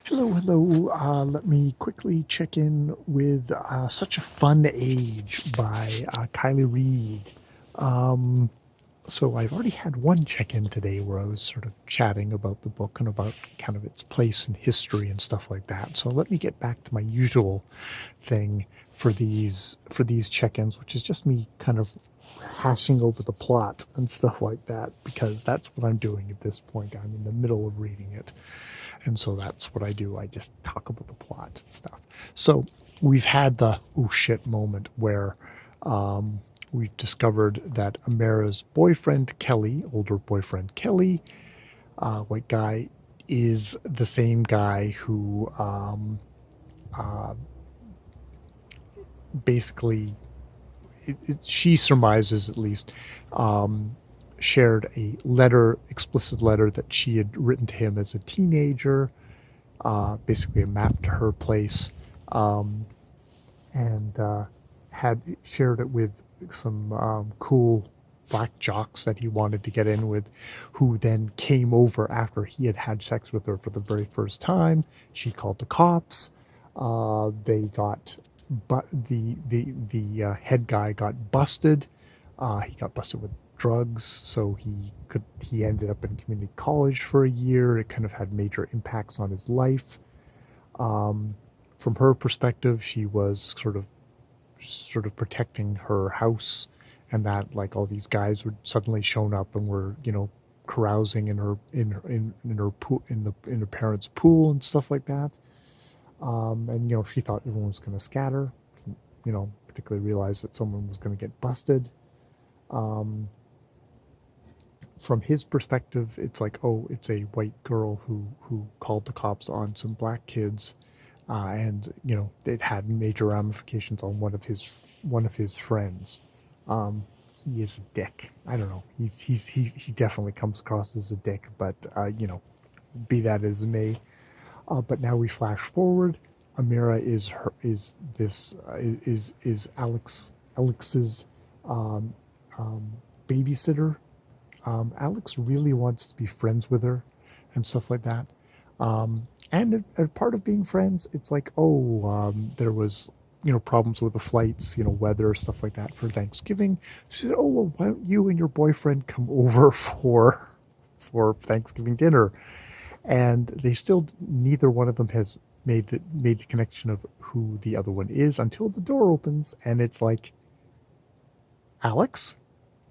Hello, hello. Let me quickly check in with Such a Fun Age by Kylie Reed. Um, so I've already had one check-in today where I was sort of chatting about the book and about kind of its place in history and stuff like that. So let me get back to my usual thing for these check-ins, which is just me kind of hashing over the plot and stuff like that, because that's what I'm doing at this point. I'm in the middle of reading it. And so that's what I do. I just talk about the plot and stuff. So we've had the oh shit moment where we've discovered that Amara's boyfriend, Kelly, older boyfriend, Kelly, white guy, is the same guy who uh, basically, she surmises at least, um, shared a letter, explicit letter that she had written to him as a teenager, basically a map to her place, um, and had shared it with some cool black jocks that he wanted to get in with, who then came over after he had had sex with her for the very first time. She called the cops. They got, but the head guy got busted. He got busted with drugs, so he ended up in community college for a year. It kind of had major impacts on his life. Um, from her perspective, she was sort of protecting her house, and that like all these guys would suddenly shown up and were carousing in her pool, in her parents' pool and stuff like that. And she thought everyone was going to scatter. Particularly realized that someone was going to get busted. Um, from his perspective, it's like, oh, it's a white girl who called the cops on some black kids, and it had major ramifications on one of his friends. Um, he is a dick. I don't know. He definitely comes across as a dick, but be that as it may. But now we flash forward. Amira is Alex's um, um, babysitter. Alex really wants to be friends with her and stuff like that. And a part of being friends, it's like, oh, there was, problems with the flights, weather, stuff like that for Thanksgiving. She said, oh, well, why don't you and your boyfriend come over for Thanksgiving dinner? And they still, neither one of them has made the connection of who the other one is until the door opens and it's like, Alex?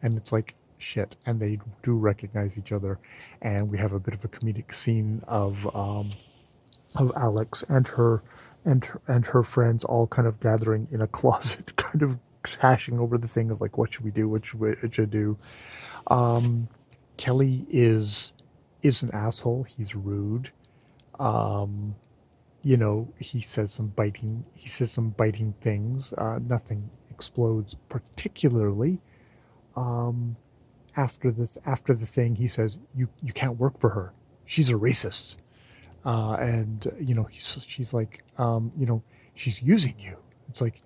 And it's like, shit, and they do recognize each other, and we have a bit of a comedic scene of Alex and her friends all kind of gathering in a closet, kind of hashing over the thing of like, what should we do, what should do. um Kelly is an asshole. He's rude. um he says some biting things. Nothing explodes particularly. um after the thing, he says, you can't work for her. She's a racist. And she's like, she's using you. It's like,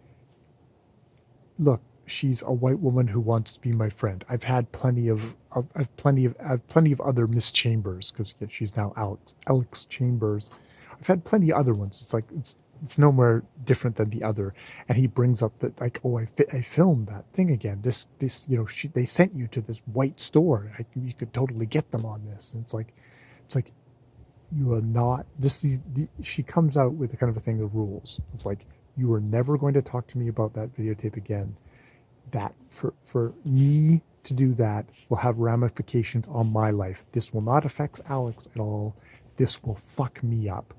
look, she's a white woman who wants to be my friend. I've had plenty of other Miss Chambers, because she's now Alex Chambers. I've had plenty of other ones. It's like it's nowhere different than the other. And he brings up that, like, oh, I filmed that thing again. This they sent you to this white store. You could totally get them on this. And it's like you are not. She comes out with a kind of a thing of rules. It's like, you are never going to talk to me about that videotape again. That for me to do that will have ramifications on my life. This will not affect Alex at all. This will fuck me up.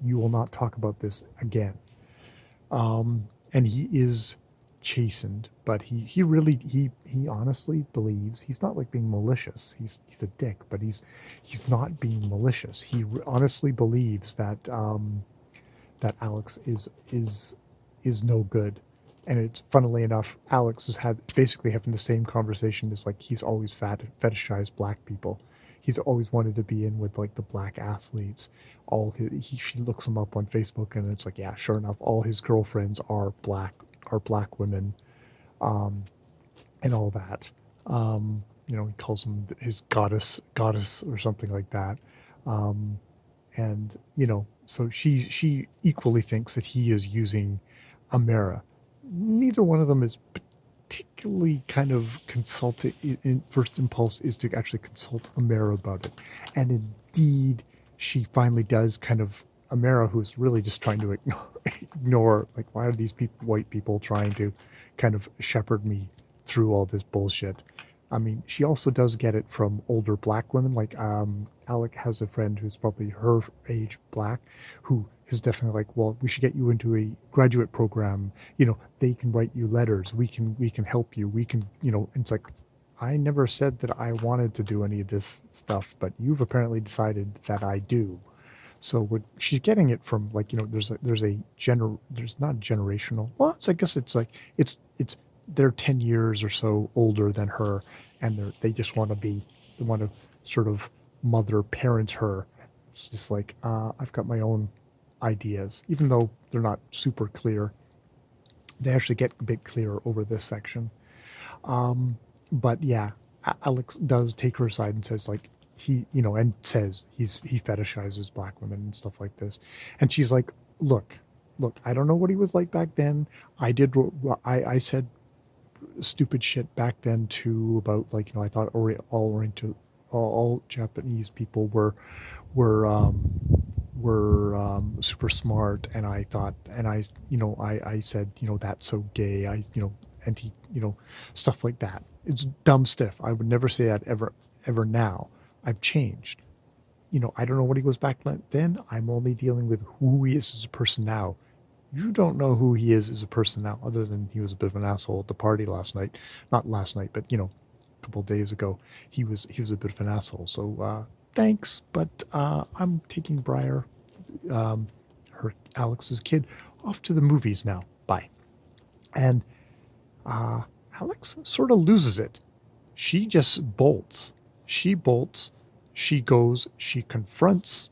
You will not talk about this again. And he is chastened, but he honestly believes he's not like being malicious. He's a dick, but he's not being malicious. He honestly believes that Alex is no good. And it's, funnily enough, Alex is basically having the same conversation as, like, he's always fetishized black people. He's always wanted to be in with, like, the black athletes. She looks him up on Facebook, and it's like, yeah, sure enough, all his girlfriends are black women, um, and all that. He calls them his goddess or something like that. Um, and so she equally thinks that he is using Amara. Neither one of them is particularly kind of consulted. In first impulse is to actually consult Amara about it, and indeed she finally does. Kind of Amara, who's really just trying to ignore, like, why are these white people trying to kind of shepherd me through all this bullshit. I mean, she also does get it from older black women. Like, Alec has a friend who's probably her age black, who is definitely like, well, we should get you into a graduate program. They can write you letters. We can help you. We can, it's like, I never said that I wanted to do any of this stuff, but you've apparently decided that I do. So she's getting it from, like, there's not generational. Well, I guess it's like it's they're 10 years or so older than her, and they just want to sort of mother parent her. It's just like, I've got my own ideas, even though they're not super clear. They actually get a bit clearer over this section. But yeah, Alex does take her aside and says, like, and says he fetishizes black women and stuff like this. And she's like, look, I don't know what he was like back then. I said stupid shit back then too, about, like, I thought all Japanese people were super smart, and I thought, and I said, that's so gay. And he, stuff like that. It's dumb stuff. I would never say that ever now. I've changed. I don't know what he was back then. I'm only dealing with who he is as a person now. You don't know who he is as a person now, other than he was a bit of an asshole at the party last night. Not last night, but a couple of days ago, he was a bit of an asshole. So thanks, but I'm taking Briar, her Alex's kid, off to the movies now. Bye. And Alex sort of loses it. She just bolts. She bolts. She goes. She confronts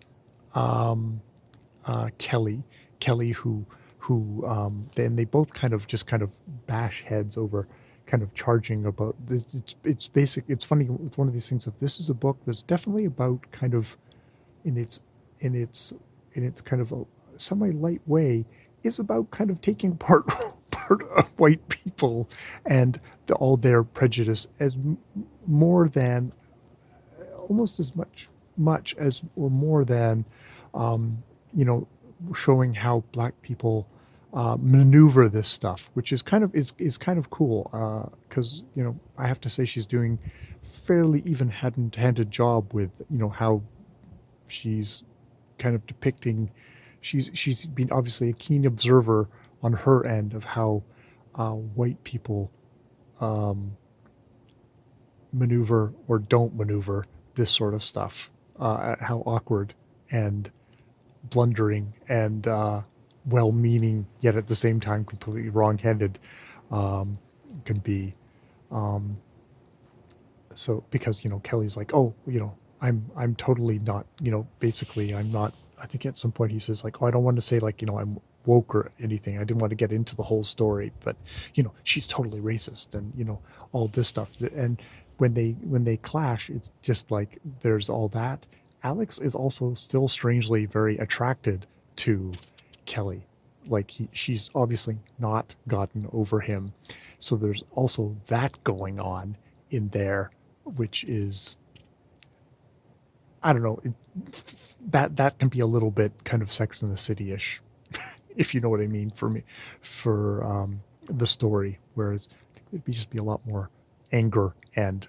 Kelly. Kelly, who then they both kind of bash heads over, kind of charging about this. It's basic. It's funny. It's one of these things of, this is a book that's definitely about, kind of in its in its in its kind of a semi light way, is about kind of taking part of white people and all their prejudice as more than, almost as much as, or more than, um, showing how black people maneuver this stuff, which is kind of cool, because I have to say she's doing fairly even-handed job with how she's kind of depicting. She's been obviously a keen observer on her end of how white people maneuver or don't maneuver this sort of stuff, how awkward and blundering and well-meaning, yet at the same time completely wrong-headed, can be. Um, so because Kelly's like, oh, I'm totally not, basically I'm not. I think at some point he says, like, oh, I don't want to say, like, I'm woke or anything. I didn't want to get into the whole story, but she's totally racist, and all this stuff. And when they clash, it's just like there's all that. Alex is also still strangely very attracted to Kelly. Like, she's obviously not gotten over him, so there's also that going on in there, which is, I don't know, that can be a little bit kind of Sex and the City-ish, if you know what I mean, for me, for the story. Whereas it'd just be a lot more anger and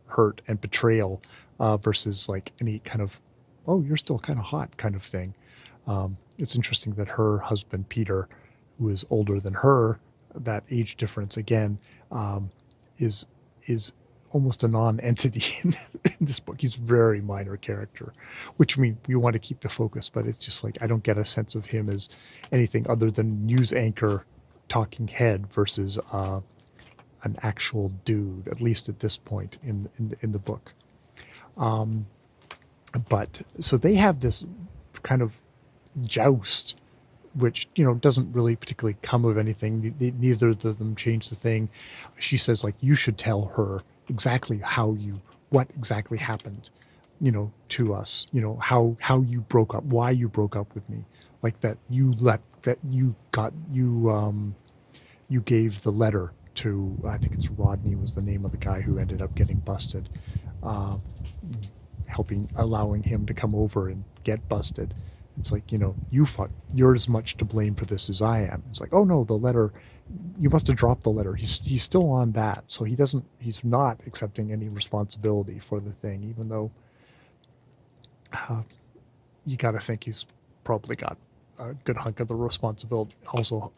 hurt and betrayal, versus like any kind of, oh, you're still kind of hot kind of thing. It's interesting that her husband Peter, who is older than her, that age difference again, is almost a non-entity in this book. He's a very minor character, which, I mean, we want to keep the focus, but it's just like I don't get a sense of him as anything other than news anchor, talking head, versus an actual dude, at least at this point in the book. But so they have this kind of joust, which doesn't really particularly come of anything. Neither of them change the thing. She says, like, you should tell her exactly what exactly happened, to us, how you broke up, why you broke up with me, like that you gave the letter to, I think it's Rodney was the name of the guy who ended up getting busted, uh, allowing him to come over and get busted. It's like, you're as much to blame for this as I am. It's like, oh no, the letter, you must have dropped the letter. He's still on that, so he's not accepting any responsibility for the thing, even though uh, you got to think he's probably got a good hunk of the responsibility. Also,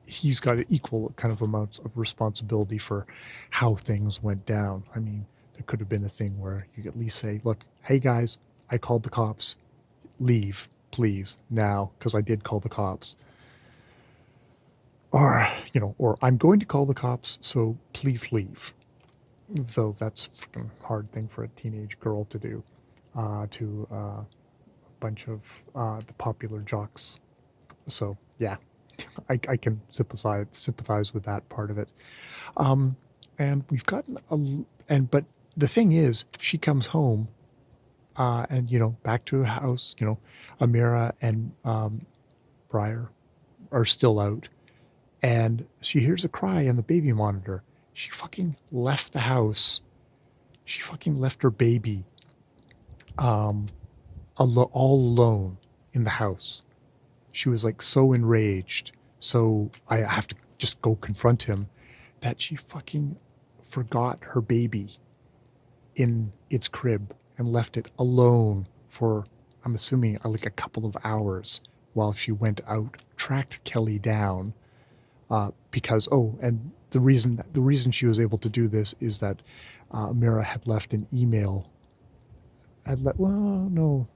he's got equal kind of amounts of responsibility for how things went down. I mean, there could have been a thing where you at least say, look, hey guys, I called the cops. Leave, please, now, because I did call the cops. Or I'm going to call the cops, so please leave. Though that's a freaking hard thing for a teenage girl to do, to a bunch of the popular jocks. So yeah, I can sympathize with that part of it. Um, and we've gotten but the thing is, she comes home, and back to her house. Amira and Briar are still out, and she hears a cry on the baby monitor. She fucking left the house. She fucking left her baby, um, all alone in the house. She was like so enraged. So I have to just go confront him, that she fucking forgot her baby in its crib and left it alone for, I'm assuming, like a couple of hours while she went out, tracked Kelly down, because, and the reason she was able to do this is that Mira had left an email. Well, no,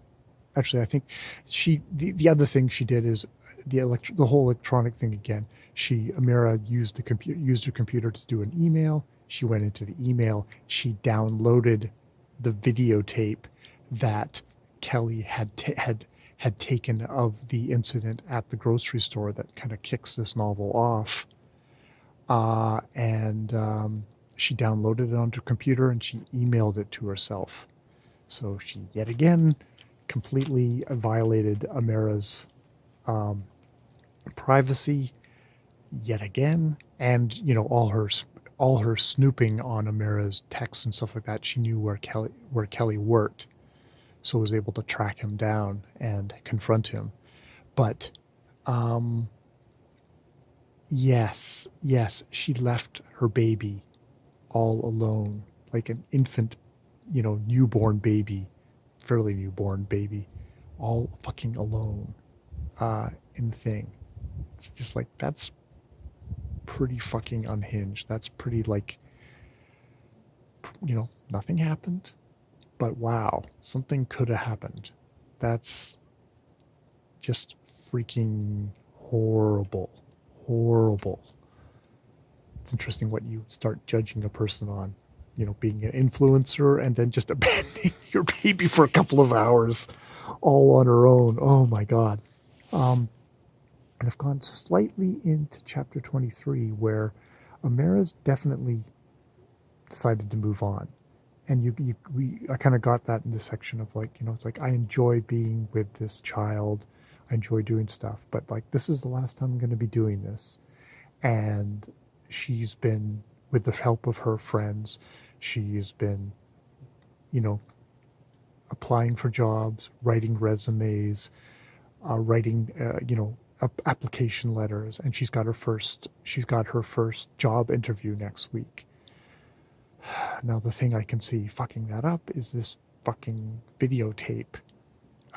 actually, I think the other thing she did is the whole electronic thing again. Amira used her computer to do an email. She went into the email. She downloaded the videotape that Kelly had taken of the incident at the grocery store that kind of kicks this novel off. And she downloaded it onto her computer and she emailed it to herself. So she yet again completely violated Amira's privacy yet again, and all her snooping on Amira's texts and stuff like that. She knew where Kelly worked, so was able to track him down and confront him. But yes, she left her baby all alone, like an infant, newborn baby, fairly newborn baby, all fucking alone in the thing. It's just like, that's pretty fucking unhinged. That's pretty like, nothing happened, but wow, something could have happened. That's just freaking horrible. Horrible. It's interesting what you start judging a person on. Being an influencer and then just abandoning your baby for a couple of hours all on her own. Oh my God. And I've gone slightly into chapter 23 where Amira's definitely decided to move on. And I kind of got that in the section of like, it's like, I enjoy being with this child. I enjoy doing stuff, but like, this is the last time I'm going to be doing this. And she's been, with the help of her friends, she's been, applying for jobs, writing resumes, writing, application letters, and she's got her first job interview next week. Now the thing I can see fucking that up is this fucking videotape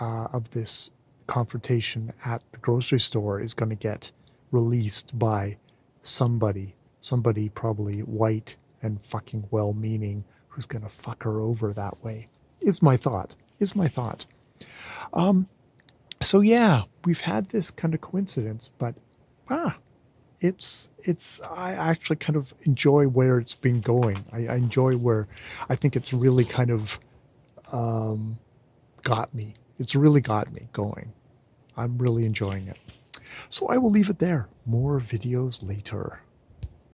of this confrontation at the grocery store is going to get released by somebody probably white and fucking well-meaning, who's going to fuck her over that way, is my thought. So yeah, we've had this kind of coincidence, but it's I actually kind of enjoy where it's been going. I enjoy where I think it's really kind of got me. It's really got me going. I'm really enjoying it. So I will leave it there. More videos later.